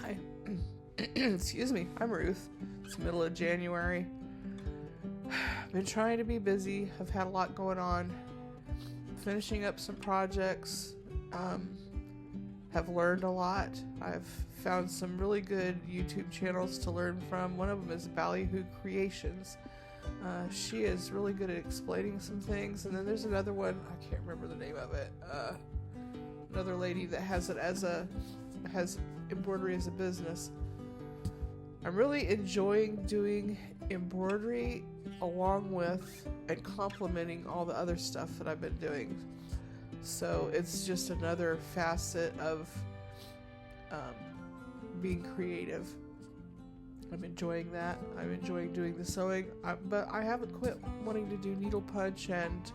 Hi. Excuse me. I'm Ruth. It's the middle of January. Been trying to be busy. I've had a lot going on. Finishing up some projects. Have learned a lot. I've found some really good YouTube channels to learn from. One of them is Ballyhoo Creations. She is really good at explaining some things. And then there's another one. I can't remember the name of it. Another lady that has it has embroidery as a business. I'm really enjoying doing embroidery along with and complementing all the other stuff that I've been doing. So it's just another facet of being creative. I'm enjoying that. I'm enjoying doing the sewing, but I haven't quit wanting to do needle punch and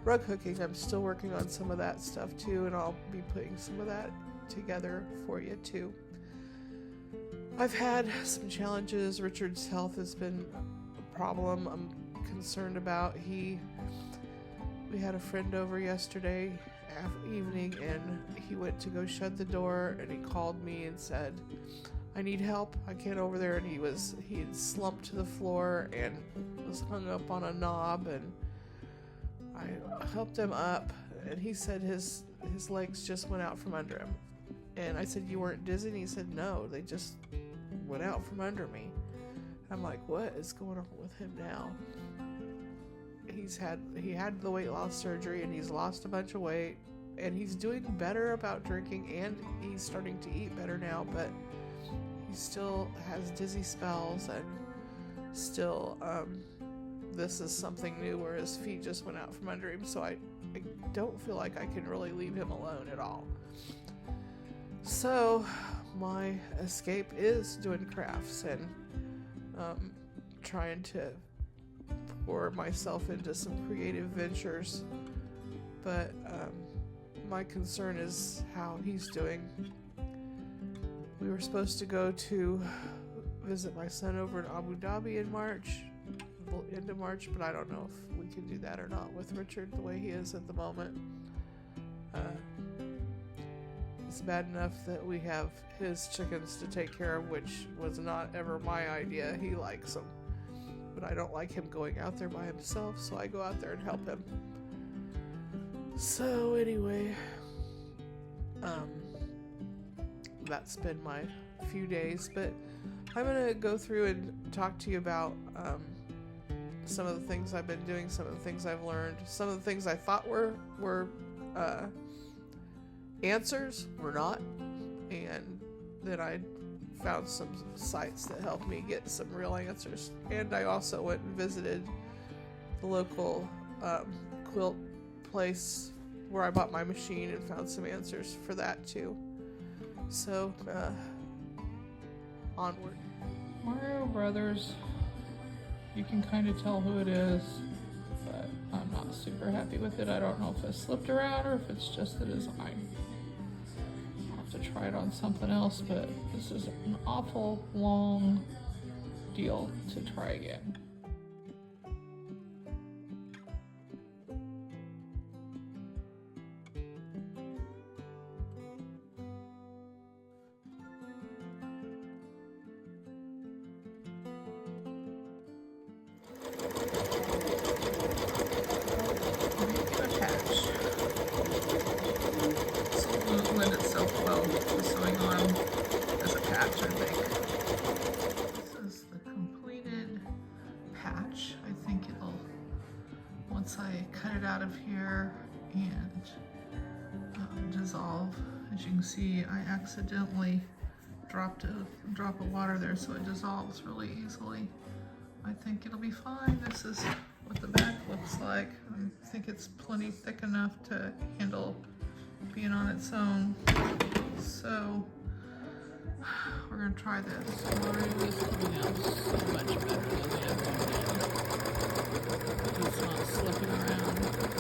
rug hooking. I'm still working on some of that stuff too, and I'll be putting some of that together for you too. I've had some challenges. Richard's health has been a problem I'm concerned about. We had a friend over yesterday evening, and he went to go shut the door, and he called me and said, I need help. I can't over there. And he had slumped to the floor and was hung up on a knob, and I helped him up, and he said his legs just went out from under him. And I said, you weren't dizzy? And he said, no, they just went out from under me. I'm like, what is going on with him now? He had the weight loss surgery, and he's lost a bunch of weight, and he's doing better about drinking, and he's starting to eat better now, but he still has dizzy spells, and still this is something new where his feet just went out from under him, so I don't feel like I can really leave him alone at all. So my escape is doing crafts and trying to pour myself into some creative ventures, but my concern is how he's doing. We were supposed to go to visit my son over in Abu Dhabi in March, end of March, but I don't know if we can do that or not with Richard the way he is at the moment. It's bad enough that we have his chickens to take care of, which was not ever my idea. He likes them, but I don't like him going out there by himself, so I go out there and help him. So anyway, that's been my few days, but I'm gonna go through and talk to you about some of the things I've been doing, some of the things I've learned, some of the things I thought were answers were not, and then I found some sites that helped me get some real answers. And I also went and visited the local quilt place where I bought my machine and found some answers for that too. So onward. Mario Brothers, you can kind of tell who it is, but I'm not super happy with it. I don't know if it slipped around or if it's just the design. I'll have to try it on something else, but this is an awful long deal to try again. Once I cut it out of here and dissolve, as you can see, I accidentally dropped a drop of water there, so it dissolves really easily. I think it'll be fine. This is what the back looks like. I think it's plenty thick enough to handle being on its own. So we're gonna try this. Already is coming out so much better than the other one. It's not slipping around.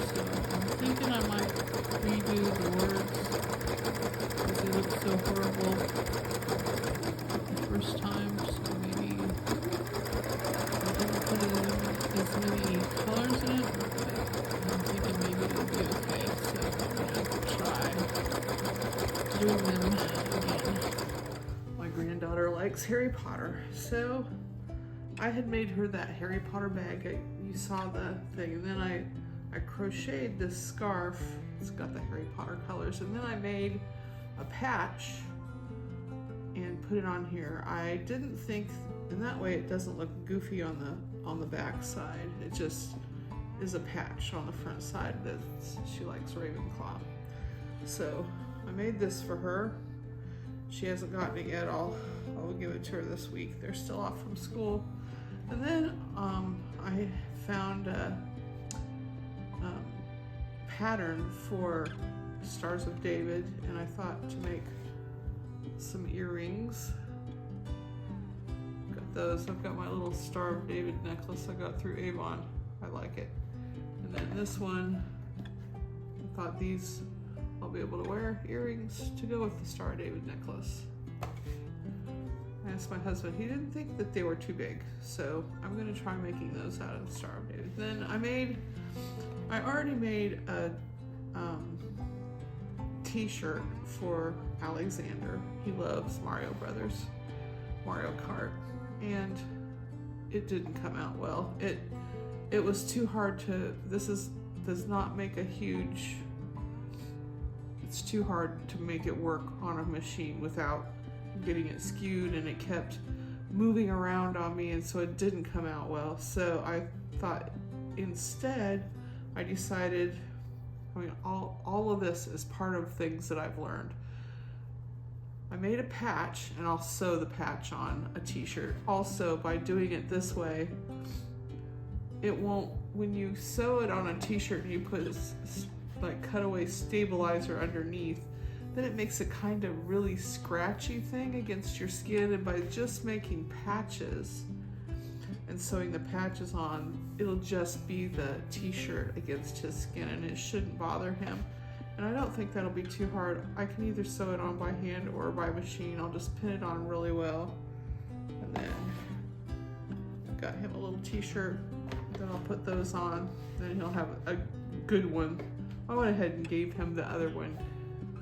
So I'm thinking I might redo the words because they look so horrible the first time. So maybe I didn't put as many colors in it, but I'm thinking maybe it'll be okay. So I'm gonna try doing them again. My likes Harry Potter. So I had made her that Harry Potter bag. You saw the thing, and then I crocheted this scarf. It's got the Harry Potter colors, and then I made a patch and put it on here. I didn't think, and that way it doesn't look goofy on the back side. It just is a patch on the front side that she likes Ravenclaw. So I made this for her. She hasn't gotten it yet. I'll give it to her this week. They're still off from school. And then I found a pattern for Stars of David, and I thought to make some earrings. Got those. I've got my little Star of David necklace I got through Avon. I like it. And then this one, I thought these I'll be able to wear earrings to go with the Star of David necklace. I asked my husband, he didn't think that they were too big, so I'm going to try making those out of the Star of David. Then I already made a t-shirt for Alexander. He loves Mario Kart, and it didn't come out well. It was too hard to, does not make a huge, it's too hard to make it work on a machine without getting it skewed, and it kept moving around on me, and so it didn't come out well. So I thought instead, I decided, all of this is part of things that I've learned. I made a patch, and I'll sew the patch on a t-shirt. Also, by doing it this way, it won't, when you sew it on a t-shirt and you put like cutaway stabilizer underneath, then it makes a kind of really scratchy thing against your skin. And by just making patches and sewing the patches on, it'll just be the t-shirt against his skin, and it shouldn't bother him. And I don't think that'll be too hard. I can either sew it on by hand or by machine. I'll just pin it on really well. And then I got him a little t-shirt. Then I'll put those on. Then he'll have a good one. I went ahead and gave him the other one.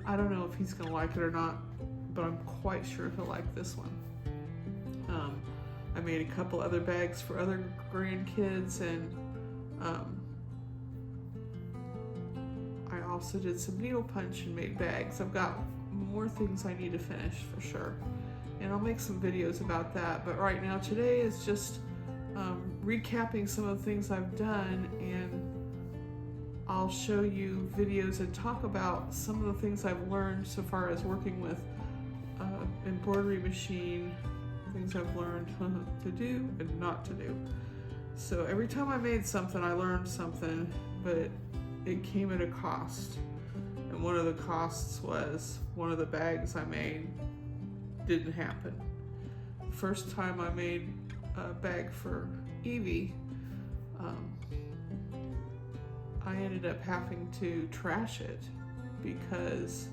I don't know if he's gonna like it or not, but I'm quite sure he'll like this one. I made a couple other bags for other grandkids, and I also did some needle punch and made bags. I've got more things I need to finish for sure, and I'll make some videos about that. But right now, today is just recapping some of the things I've done, and I'll show you videos and talk about some of the things I've learned so far as working with embroidery machine, things I've learned to do and not to do. So every time I made something, I learned something, but it came at a cost. And one of the costs was one of the bags I made didn't happen. The first time I made a bag for Evie, I ended up having to trash it because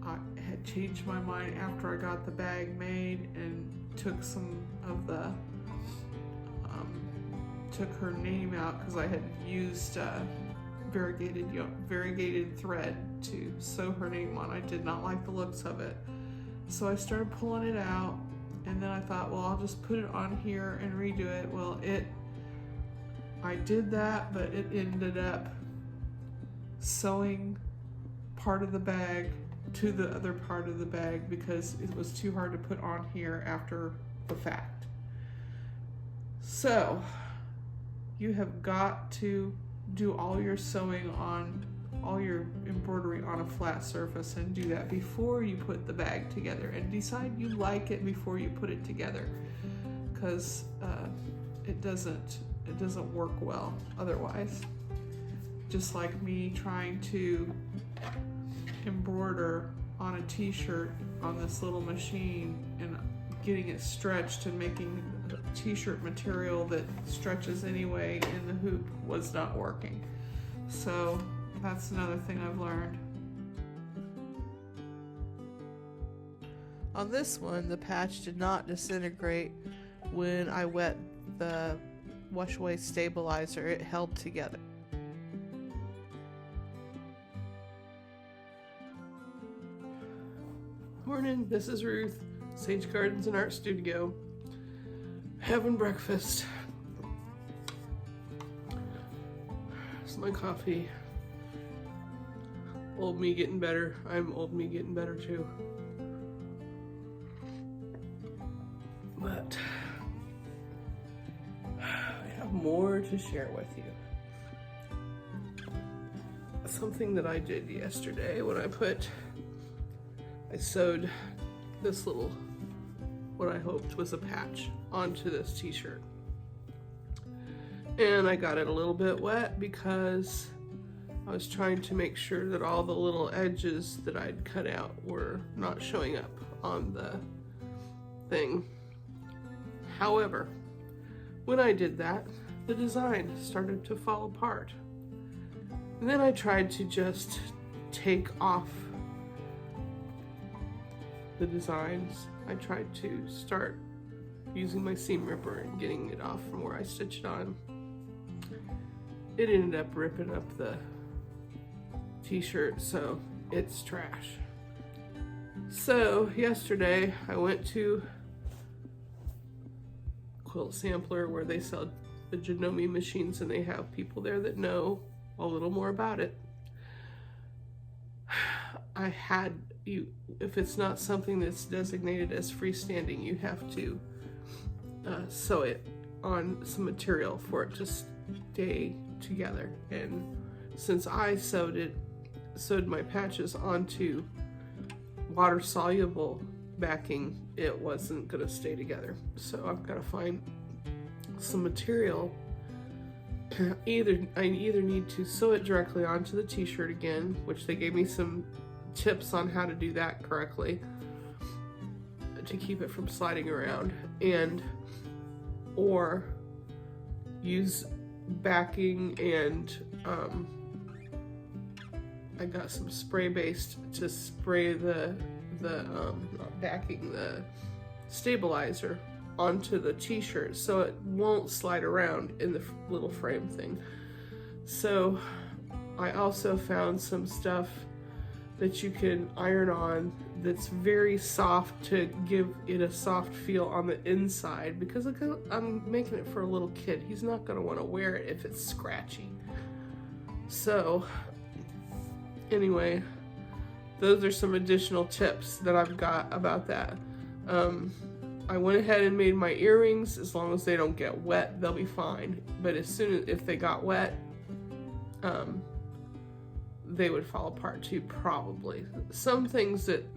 I had changed my mind after I got the bag made and took some of the, took her name out because I had used variegated thread to sew her name on. I did not like the looks of it. So I started pulling it out, and then I thought, well, I'll just put it on here and redo it. Well, I did that, but it ended up sewing part of the bag to the other part of the bag because it was too hard to put on here after the fact. So you have got to do all your sewing on all your embroidery on a flat surface, and do that before you put the bag together, and decide you like it before you put it together, because it doesn't work well otherwise. Just like me trying to embroider on a t-shirt on this little machine and getting it stretched and making t-shirt material that stretches anyway in the hoop was not working. So that's another thing I've learned. On this one, the patch did not disintegrate when I wet the wash away stabilizer. It held together. Morning, this is Ruth. Sage Gardens and Art Studio, having breakfast. It's my coffee. Old me getting better. I'm old me getting better too. But I have more to share with you. Something that I did yesterday when I sewed this little, what I hoped was a patch onto this t-shirt. And I got it a little bit wet because I was trying to make sure that all the little edges that I'd cut out were not showing up on the thing. However, when I did that, the design started to fall apart. And then I tried to just take off the designs. I tried to start using my seam ripper and getting it off from where I stitched on. It ended up ripping up the t-shirt, so it's trash. So yesterday I went to Quilt Sampler where they sell the Janome machines, and they have people there that know a little more about it. If it's not something that's designated as freestanding, you have to sew it on some material for it to stay together. And since I sewed my patches onto water soluble backing, it wasn't gonna stay together. So I've got to find some material. I either need to sew it directly onto the t-shirt again, which they gave me some tips on how to do that correctly to keep it from sliding around, or use backing, and I got some spray based to spray the not backing, the stabilizer onto the t-shirt so it won't slide around in the little frame thing. So I also found some stuff that you can iron on that's very soft to give it a soft feel on the inside, because I'm making it for a little kid. He's not going to want to wear it if it's scratchy. So anyway, those are some additional tips that I've got about that. I went ahead and made my earrings. As long as they don't get wet, they'll be fine. But if they got wet, they would fall apart too, probably. Some things that,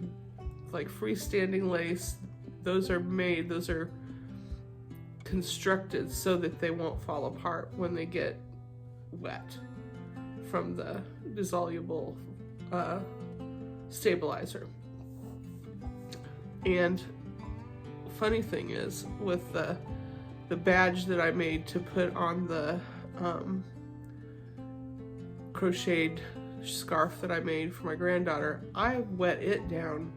like freestanding lace, those are constructed so that they won't fall apart when they get wet from the dissoluble stabilizer. And funny thing is, with the badge that I made to put on the crocheted scarf that I made for my granddaughter, I wet it down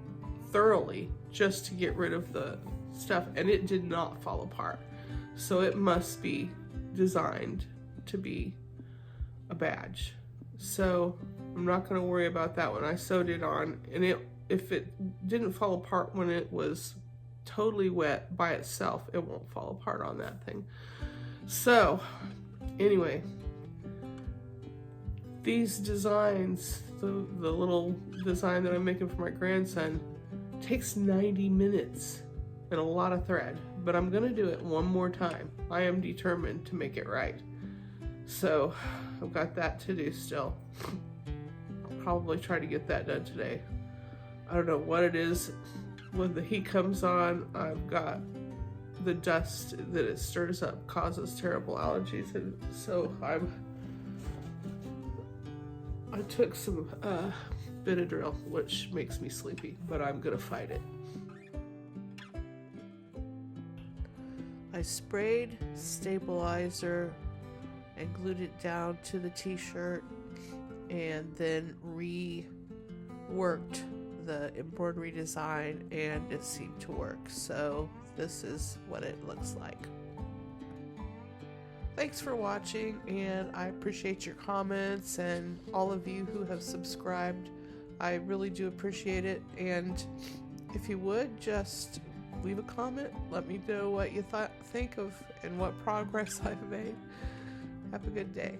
thoroughly just to get rid of the stuff, and it did not fall apart. So it must be designed to be a badge. So I'm not going to worry about that when I sewed it on. And if it didn't fall apart when it was totally wet by itself, it won't fall apart on that thing. So anyway, these designs, the little design that I'm making for my grandson, takes 90 minutes and a lot of thread, but I'm gonna do it one more time. I am determined to make it right. So I've got that to do still. I'll probably try to get that done today. I don't know what it is. When the heat comes on, I've got the dust that it stirs up causes terrible allergies, and so I took some Benadryl, which makes me sleepy, but I'm gonna fight it. I sprayed stabilizer and glued it down to the t-shirt, and then reworked the embroidery design, and it seemed to work. So this is what it looks like. Thanks for watching, and I appreciate your comments and all of you who have subscribed. I really do appreciate it, and if you would just leave a comment. Let me know what you think of and what progress I've made. Have a good day.